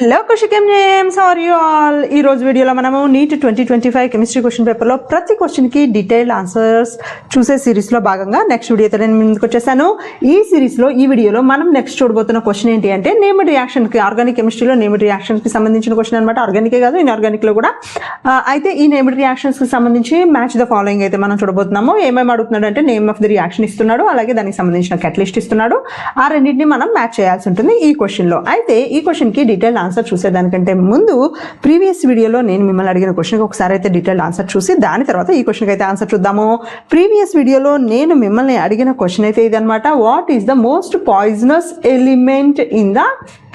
Hello కుషికం names are you all. ఈ రోజు వీడియోలో మనము నీట్ 2025 కెమిస్ట్రీ క్వశ్చన్ పేపర్లో ప్రతి క్వశ్చన్కి డీటెయిల్డ్ ఆన్సర్స్ చూసే సిరీస్లో భాగంగా నెక్స్ట్ వీడియోతో నేను ముందుకు వచ్చేసాను. ఈ సిరీస్లో ఈ వీడియోలో మనం నెక్స్ట్ చూడబోతున్న క్వశ్చన్ ఏంటి అంటే నేమ్డ్ రియాక్షన్కి, ఆర్గానిక్ కెమిస్ట్రీలో నేమ్డ్ రియాక్షన్కి సంబంధించిన క్వశ్చన్ అనమాట. ఆర్గానికే కాదు, ఇన్ఆర్గానిక్లో కూడా. అయితే ఈ నేమ్డ్ రియాక్షన్స్కి సంబంధించి మ్యాచ్ ద ఫాలోయింగ్ అయితే మనం చూడబోతున్నాము. ఏమేమి అడుగుతున్నాడు అంటే నేమ్ ఆఫ్ ది రియాక్షన్ ఇస్తున్నాడు, అలాగే దానికి సంబంధించిన కెటలిస్ట్ ఇస్తున్నాడు. ఆ రెండింటిని మనం మ్యాచ్ చేయాల్సి ఉంటుంది ఈ క్వశ్చన్లో. అయితే ఈ క్వశ్చన్కి డీటెయిల్డ్ ఆన్సర్ చూసేదానికంటే ముందు ప్రీవియస్ వీడియోలో నేను మిమ్మల్ని అడిగిన క్వశ్చన్కి ఒకసారి అయితే డీటెయిల్డ్ ఆన్సర్ చూసి దాని తర్వాత ఈ క్వశ్చన్కి అయితే ఆన్సర్ చూద్దాము. ప్రీవియస్ వీడియోలో నేను మిమ్మల్ని అడిగిన క్వశ్చన్ అయితే ఇదనమాట. What is the most poisonous element in the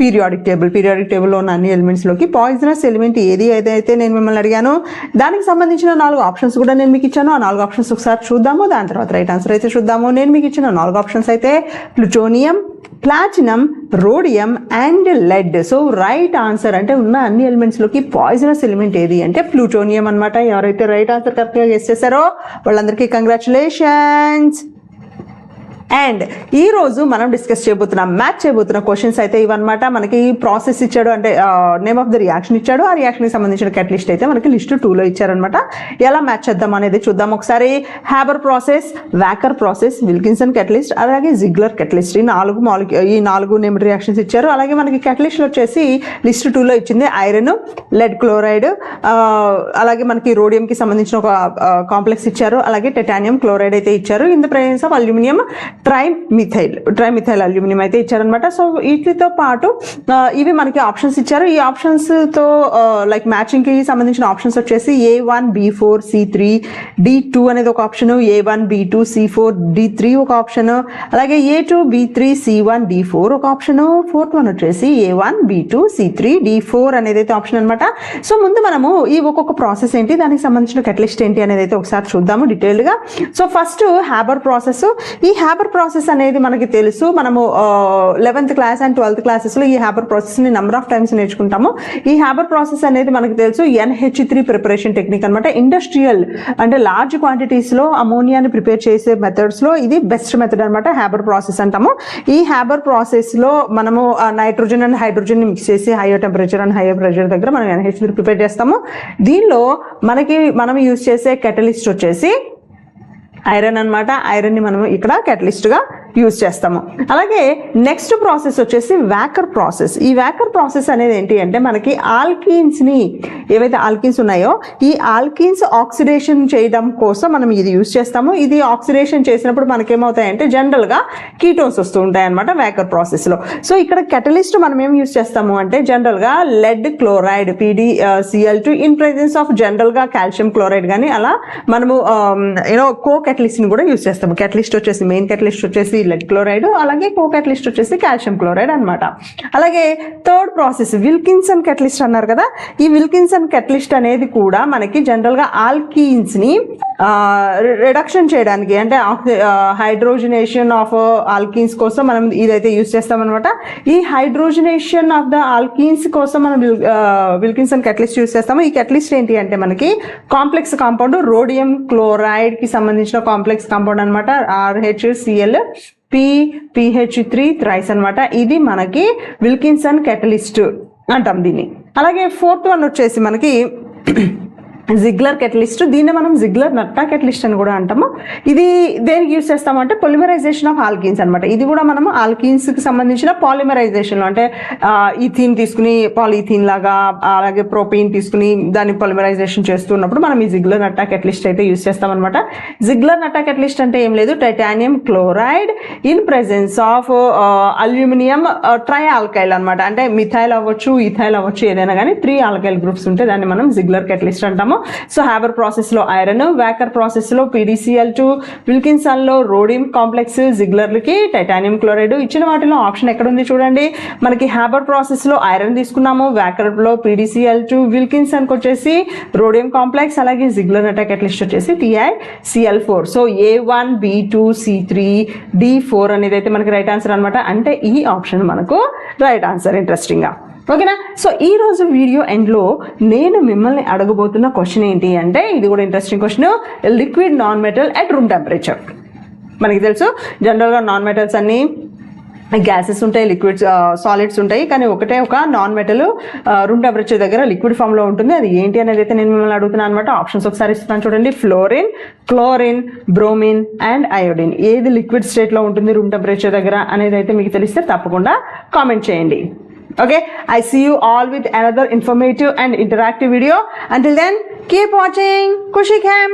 periodic table? Periodic టేబుల్లో ఉన్న అన్ని ఎలిమెంట్స్లోకి పాయిజనస్ ఎలిమెంట్ ఏది అయితే నేను మిమ్మల్ని అడిగాను. దానికి సంబంధించిన 4 ఆప్షన్స్ కూడా నేను మీకు ఇచ్చాను. ఆ 4 ఆప్షన్స్ ఒకసారి చూద్దాము, దాని తర్వాత రైట్ ఆన్సర్ అయితే చూద్దాము. నేను మీకు ఇచ్చిన 4 ఆప్షన్స్ అయితే plutonium, platinum, rhodium and lead. So right answer అంటే ఉన్న అన్ని ఎలిమెంట్స్లోకి పాయిజనస్ ఎలిమెంట్ ఏది అంటే ప్లూటోనియం అనమాట. ఎవరైతే రైట్ ఆన్సర్ కరెక్ట్గా గెస్ చేశారో వాళ్ళందరికీ కంగ్రాచులేషన్స్. అండ్ ఈ రోజు మనం డిస్కస్ చేయబోతున్నాం, మ్యాచ్ చేయబోతున్న క్వశ్చన్స్ అయితే ఇవన్నమాట. మనకి ప్రాసెస్ ఇచ్చాడు, అంటే నేమ్ ఆఫ్ ద రియాక్షన్ ఇచ్చాడు. ఆ రియాక్షన్కి సంబంధించిన కెటలిస్ట్ అయితే మనకి లిస్ట్ 2లో ఇచ్చారనమాట. ఎలా మ్యాచ్ చేద్దాం అనేది చూద్దాం ఒకసారి. Haber process, walker process, Wilkinson catalyst, అలాగే జిగ్లర్ కెటలిస్ట్. ఈ 4 నేమ్డ్ రియాక్షన్స్ ఇచ్చారు. అలాగే మనకి కెటలిస్ట్లు వచ్చేసి లిస్ట్ 2లో ఇచ్చింది ఐరన్, లెడ్ క్లోరైడ్, అలాగే మనకి రోడియంకి సంబంధించిన ఒక కాంప్లెక్స్ ఇచ్చారు. అలాగే టైటానియం క్లోరైడ్ అయితే ఇచ్చారు. In the presence of aluminium trimethyl aluminium అయితే ఇచ్చారనమాట. సో వీటితో పాటు ఇవి మనకి ఆప్షన్స్ ఇచ్చారు. ఈ ఆప్షన్స్తో లైక్ మ్యాచింగ్కి సంబంధించిన ఆప్షన్స్ వచ్చేసి A1 B4 C3 D2 అనేది ఒక option, A1 B2 C4 D3 ఒక ఆప్షన్, అలాగే A2 B3 C1 D4 ఒక ఆప్షన్, ఫోర్త్ వన్ వచ్చేసి A1 B2 C3 D4 అనేది అయితే ఆప్షన్ అనమాట. సో ముందు మనము ఈ ఒక్కొక్క ప్రాసెస్ ఏంటి, దానికి సంబంధించిన కెటలిస్ట్ ఏంటి అనేది అయితే ఒకసారి చూద్దాము డీటెయిల్డ్గా. So first Haber process. ఈ హ్యాబర్ ప్రాసెస్ అనేది మనకి తెలుసు, మనము 11th క్లాస్ అండ్ 12th క్లాసెస్లో ఈ హ్యాబర్ ప్రాసెస్ని నెంబర్ ఆఫ్ టైమ్స్ నేర్చుకుంటాము. ఈ హ్యాబర్ ప్రాసెస్ అనేది మనకి తెలుసు NH3 ప్రిపరేషన్ టెక్నిక్ అనమాట. ఇండస్ట్రియల్ అంటే లార్జ్ క్వాంటిటీస్లో అమోనియాని ప్రిపేర్ చేసే మెథడ్స్లో ఇది బెస్ట్ మెథడ్ అనమాట, హ్యాబర్ ప్రాసెస్ అంటాము. ఈ హ్యాబర్ ప్రాసెస్లో మనము నైట్రోజన్ అండ్ హైడ్రోజన్ని మిక్స్ చేసి hire temperature and higher pressure దగ్గర మనం NH3 ప్రిపేర్ చేస్తాము. దీనిలో మనం యూజ్ చేసే కెటలిస్ట్ వచ్చేసి ఐరన్ అనమాట. ఐరన్ని మనం ఇక్కడ కెటలిస్ట్గా యూజ్ చేస్తాము. అలాగే నెక్స్ట్ ప్రాసెస్ వచ్చేసి వాకర్ ప్రాసెస్. ఈ వాకర్ ప్రాసెస్ అనేది ఏంటి అంటే మనకి ఆల్కీన్స్ని, ఏవైతే ఆల్కీన్స్ ఉన్నాయో ఈ ఆల్కీన్స్ ఆక్సిడేషన్ చేయడం కోసం మనం ఇది యూజ్ చేస్తాము. ఇది ఆక్సిడేషన్ చేసినప్పుడు మనకేమవుతాయంటే జనరల్గా కీటోన్స్ వస్తూ ఉంటాయి అనమాట వాకర్ ప్రాసెస్లో. సో ఇక్కడ కెటలిస్ట్ మనం ఏం యూజ్ చేస్తాము అంటే జనరల్గా lead chloride PdCl2 in presence of జనరల్గా కాల్షియం క్లోరైడ్ కానీ అలా మనము కో కెటలిస్ట్ని కూడా యూజ్ చేస్తాము. కెటలిస్ట్ వచ్చేసి మెయిన్ కెటలిస్ట్ వచ్చేసి లెడ్ క్లోరైడ్, అలాగే కో కెటలిస్ట్ వచ్చేసి కాల్షియం క్లోరైడ్ అనమాట. అలాగే థర్డ్ ప్రాసెస్ విల్కిన్సన్ కెటలిస్ట్ అన్నారు కదా. ఈ విల్కిన్సన్ కెటలిస్ట్ అనేది కూడా మనకి జనరల్గా ఆల్కీన్స్ని రిడక్షన్ చేయడానికి, అంటే హైడ్రోజనేషన్ ఆఫ్ ఆల్కీన్స్ కోసం మనం ఇదైతే యూజ్ చేస్తామన్నమాట. ఈ హైడ్రోజనేషన్ ఆఫ్ ద ఆల్కీన్స్ కోసం మనం విల్కిన్సన్ కెటలిస్ట్ యూజ్ చేస్తాము. ఈ కెటలిస్ట్ ఏంటి అంటే మనకి కాంప్లెక్స్ కాంపౌండ్ రోడియం క్లోరైడ్కి సంబంధించిన కాంప్లెక్స్ కాంపౌండ్ అనమాట. RHCl PH3 థ్రైస్ అనమాట. ఇది మనకి విల్కిన్సన్ కెటలిస్ట్ అంటాం దీన్ని. అలాగే ఫోర్త్ వన్ వచ్చేసి మనకి జిగ్లర్ కెటలిస్ట్. దీన్ని మనం జిగ్లర్ నట్టా కెటలిస్ట్ అని కూడా అంటాము. ఇది దేనికి యూజ్ చేస్తామంటే పొలిమరైజేషన్ ఆఫ్ ఆల్కీన్స్ అనమాట. ఇది కూడా మనము ఆల్కీన్స్కి సంబంధించిన పాలిమరైజేషన్లో, అంటే ఈథీన్ తీసుకుని పాలిథీన్ లాగా, అలాగే ప్రోపీన్ తీసుకుని దాన్ని పాలిమరైజేషన్ చేస్తున్నప్పుడు మనం ఈ జిగ్లర్ నట్టా కెటలిస్ట్ అయితే యూజ్ చేస్తామన్నమాట. జిగ్లర్ నట్టా కెటలిస్ట్ అంటే ఏం లేదు, titanium chloride in presence of aluminium try alkyl అనమాట. అంటే మిథైల్ అవ్వచ్చు, ఇథైల్ అవ్వచ్చు, ఏదైనా కానీ 3 ఆల్కైల్ గ్రూప్స్ ఉంటే దాన్ని మనం జిగ్లర్ కెటలిస్ట్ అంటాము. సో హ్యాబర్ ప్రాసెస్లో ఐరన్, వాకర్ ప్రాసెస్లో PdCl2, విల్కిన్సన్లో రోడియం కాంప్లెక్స్, జిగ్లర్లకి టైటానియం క్లోరైడ్. ఇచ్చిన వాటిలో ఆప్షన్ ఎక్కడ ఉంది చూడండి. మనకి హ్యాబర్ ప్రాసెస్లో ఐరన్ తీసుకున్నాము, వాకర్లో PdCl2, విల్కిన్సన్కి వచ్చేసి రోడియం కాంప్లెక్స్, అలాగే జిగ్లర్ నట్టా కెటలిస్ట్ వచ్చేసి TiCl4. So A1 B2 C3 D4 అనేది అయితే మనకి రైట్ ఆన్సర్ అనమాట. అంటే ఈ ఆప్షన్ మనకు రైట్ ఆన్సర్. ఇంట్రెస్టింగ్గా ఓకేనా. సో ఈ రోజు వీడియో ఎండ్లో నేను మిమ్మల్ని అడగబోతున్న క్వశ్చన్ ఏంటి అంటే ఇది కూడా interesting question. Liquid non metal at room temperature. మనకి తెలుసు జనరల్గా నాన్ మెటల్స్ అన్ని గ్యాసెస్ ఉంటాయి, లిక్విడ్స్, సాలిడ్స్ ఉంటాయి, కానీ ఒకటే ఒక నాన్ మెటల్ రూమ్ టెంపరేచర్ దగ్గర లిక్విడ్ ఫామ్లో ఉంటుంది. అది ఏంటి అనేది అయితే నేను మిమ్మల్ని అడుగుతున్నాను అనమాట. ఆప్షన్స్ ఒకసారి ఇస్తున్నాను చూడండి. Fluorine, chlorine, bromine and iodine. ఏది లిక్విడ్ స్టేట్లో ఉంటుంది రూమ్ టెంపరేచర్ దగ్గర అనేది అయితే మీకు తెలిస్తే తప్పకుండా కామెంట్ చేయండి. Okay, I see you all with another informative and interactive video. Until then, keep watching Kushi Cam.